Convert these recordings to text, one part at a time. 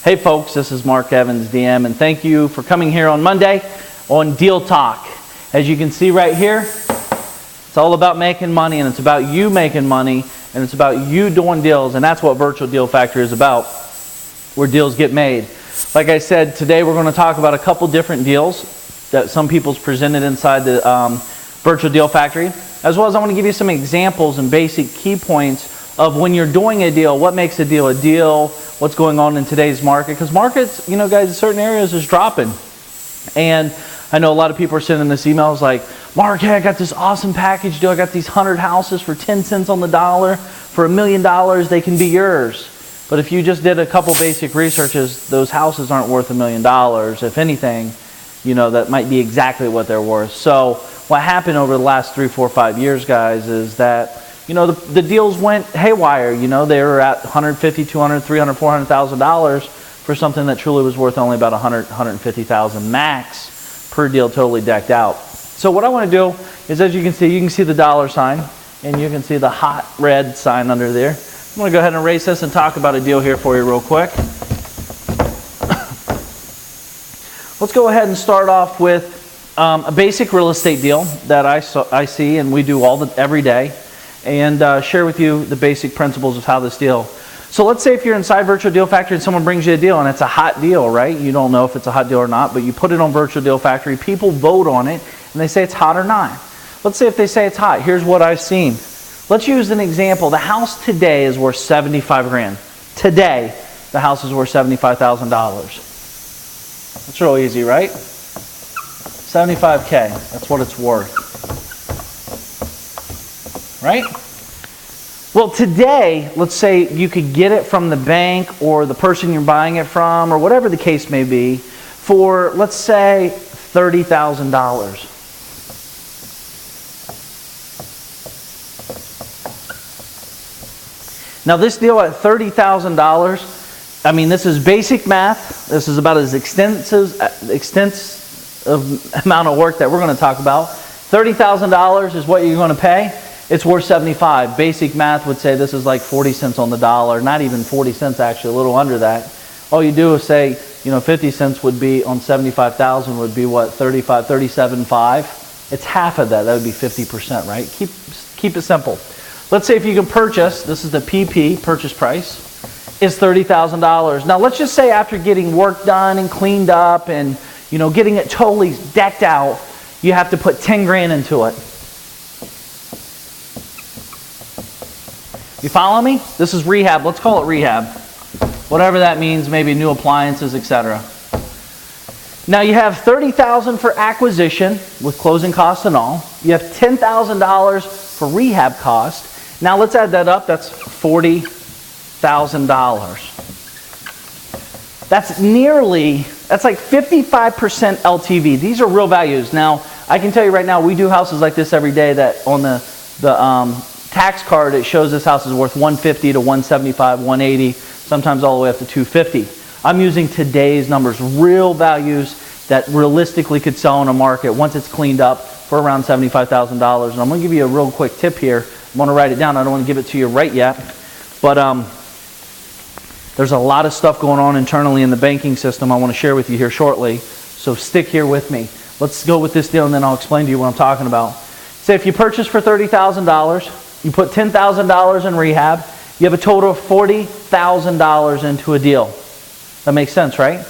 Hey folks, this is Mark Evans, DM, and thank you for coming here on Monday on Deal Talk. As you can see right here, it's all about making money, and it's about you making money, and it's about you doing deals, and that's what Virtual Deal Factory is about, where deals get made. Like I said, today we're going to talk about a couple different deals that some people's presented inside the Virtual Deal Factory, as well as I want to give you some examples and basic key points of when you're doing a deal, what makes a deal, what's going on in today's market. Because markets, you know guys, in certain areas is dropping. And I know a lot of people are sending us emails like, Mark, hey, I got this awesome package deal. I got these 100 houses for 10 cents on the dollar. For $1 million, they can be yours. But if you just did a couple basic researches, those houses aren't worth $1 million. If anything, you know, that might be exactly what they're worth. So what happened over the last 3, 4, 5 years, guys, is that you know, the deals went haywire. You know, they were at $150, $200, $300, $400,000 for something that truly was worth only about $100, $150,000 max per deal, totally decked out. So what I want to do is, as you can see the dollar sign, and you can see the hot red sign under there. I'm going to go ahead and erase this and talk about a deal here for you real quick. Let's go ahead and start off with a basic real estate deal that I see and we do every day. And share with you the basic principles of how this deal. So let's say if you're inside Virtual Deal Factory and someone brings you a deal and it's a hot deal, right? You don't know if it's a hot deal or not, but you put it on Virtual Deal Factory, people vote on it, and they say it's hot or not. Let's say if they say it's hot, here's what I've seen. Let's use an example. The house today is worth $75,000. Today, the house is worth $75,000. That's real easy, right? $75K, that's what it's worth. Right? Well, today, let's say you could get it from the bank or the person you're buying it from or whatever the case may be for, let's say, $30,000. Now, this deal at $30,000, I mean, this is basic math. This is about as extensive amount of work that we're going to talk about. $30,000 is what you're going to pay. It's worth $75. Basic math would say this is like 40 cents on the dollar. Not even 40 cents, actually, a little under that. All you do is say, you know, 50 cents would be on 75,000 would be what, 37.5. It's half of that. That would be 50%, right? Keep it simple. Let's say if you can purchase, this is the PP, purchase price, is $30,000. Now let's just say after getting work done and cleaned up and, you know, getting it totally decked out, you have to put 10 grand into it. You follow me? This is rehab. Let's call it rehab. Whatever that means, maybe new appliances, etc. Now you have $30,000 for acquisition with closing costs and all. You have $10,000 for rehab cost. Now let's add that up. That's $40,000. That's like 55% LTV. These are real values. Now, I can tell you right now, we do houses like this every day that on the tax card, it shows this house is worth $150 to $175, $180, sometimes all the way up to $250. I'm using today's numbers, real values that realistically could sell in a market once it's cleaned up for around $75,000. And I'm going to give you a real quick tip here. I'm going to write it down. I don't want to give it to you right yet. But there's a lot of stuff going on internally in the banking system I want to share with you here shortly. So stick here with me. Let's go with this deal and then I'll explain to you what I'm talking about. Say if you purchase for $30,000, you put $10,000 in rehab, you have a total of $40,000 into a deal. That makes sense, right?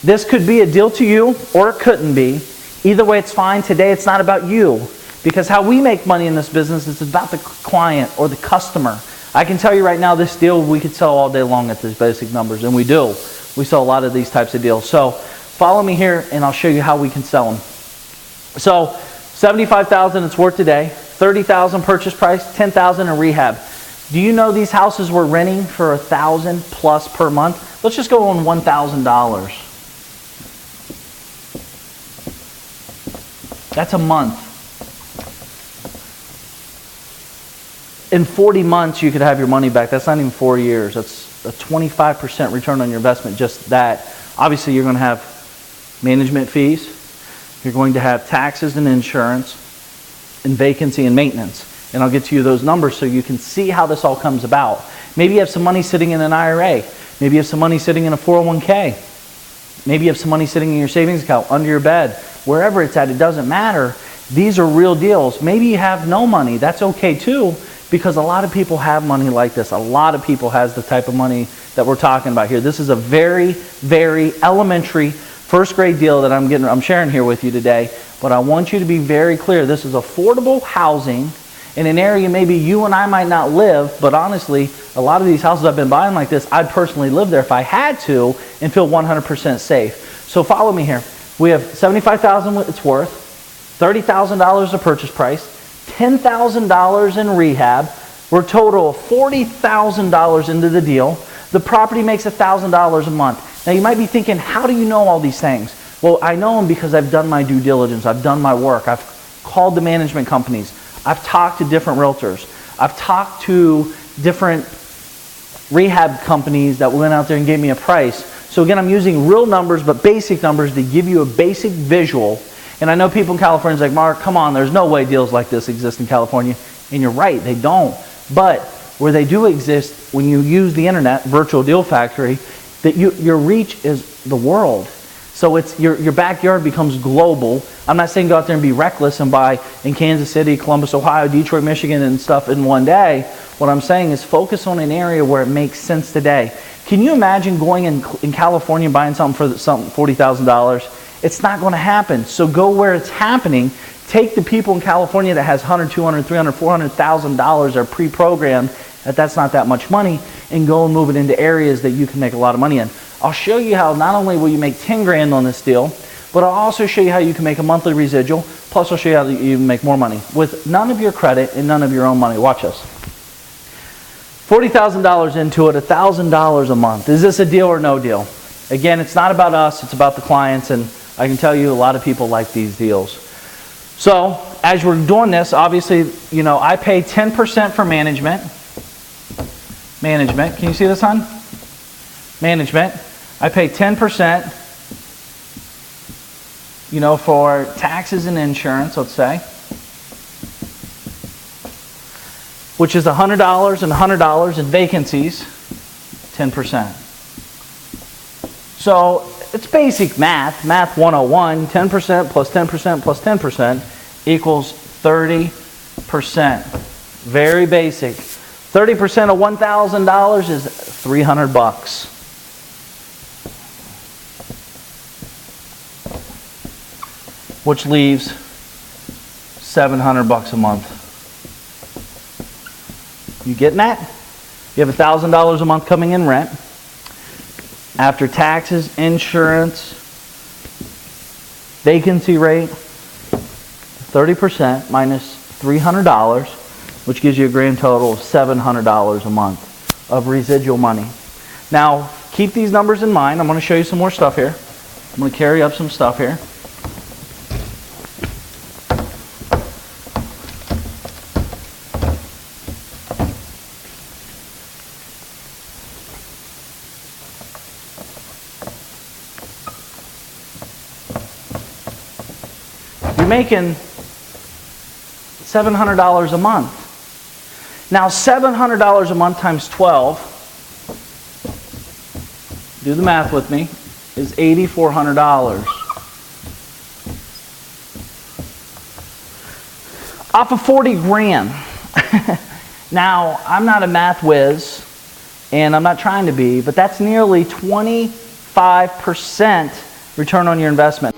This could be a deal to you, or it couldn't be. Either way, it's fine. Today, it's not about you. Because how we make money in this business is about the client or the customer. I can tell you right now, this deal we could sell all day long at these basic numbers, and we do. We sell a lot of these types of deals. So follow me here, and I'll show you how we can sell them. So $75,000 it's worth today. $30,000 purchase price, $10,000 in rehab. Do you know these houses we're renting for $1,000 plus per month? Let's just go on $1,000. That's a month. In 40 months, you could have your money back. That's not even 4 years. That's a 25% return on your investment, just that. Obviously, you're going to have management fees. You're going to have taxes and insurance and vacancy and maintenance. And I'll get to you those numbers so you can see how this all comes about. Maybe you have some money sitting in an IRA. Maybe you have some money sitting in a 401k. Maybe you have some money sitting in your savings account, under your bed, wherever it's at, it doesn't matter. These are real deals. Maybe you have no money. That's okay too, because a lot of people have money like this. A lot of people has the type of money that we're talking about here. This is a very, very elementary first grade deal that I'm sharing here with you today. But I want you to be very clear. This is affordable housing in an area maybe you and I might not live, but honestly, a lot of these houses I've been buying like this, I'd personally live there if I had to and feel 100% safe. So follow me here. We have $75,000 it's worth, $30,000 the purchase price, $10,000 in rehab. We're a total of $40,000 into the deal. The property makes $1,000 a month. Now you might be thinking, how do you know all these things? Well, I know them because I've done my due diligence. I've done my work. I've called the management companies. I've talked to different realtors. I've talked to different rehab companies that went out there and gave me a price. So again, I'm using real numbers, but basic numbers to give you a basic visual. And I know people in California are like, Mark, come on, there's no way deals like this exist in California. And you're right, they don't. But where they do exist, when you use the internet, Virtual Deal Factory, that your reach is the world. So it's your backyard becomes global. I'm not saying go out there and be reckless and buy in Kansas City, Columbus, Ohio, Detroit, Michigan, and stuff in one day. What I'm saying is focus on an area where it makes sense today. Can you imagine going in California and buying something for $40,000? It's not going to happen. So go where it's happening. Take the people in California that has $100,000, $200,000, $300,000, $400,000 are pre-programmed, that's not that much money, and go and move it into areas that you can make a lot of money in. I'll show you how not only will you make 10 grand on this deal, but I'll also show you how you can make a monthly residual, plus I'll show you how you can make more money with none of your credit and none of your own money. Watch this. $40,000 into it, $1,000 a month. Is this a deal or no deal? Again, it's not about us, it's about the clients, and I can tell you a lot of people like these deals. So, as we're doing this, obviously, you know, I pay 10% for management. Management, can you see this, hon? Management. I pay 10%, you know, for taxes and insurance, let's say, which is $100 and $100 in vacancies, 10%. So it's basic math, math 101, 10% plus 10% plus 10% equals 30%. Very basic. 30% of $1,000 is $300. Which leaves $700 a month. You getting that? You have $1,000 a month coming in rent. After taxes, insurance, vacancy rate, 30% minus $300, which gives you a grand total of $700 a month of residual money. Now, keep these numbers in mind. I'm going to show you some more stuff here. I'm going to carry up some stuff here. You're making $700 a month. Now, $700 a month times 12, do the math with me, is $8,400. Off of 40 grand. Now, I'm not a math whiz, and I'm not trying to be, but that's nearly 25% return on your investment.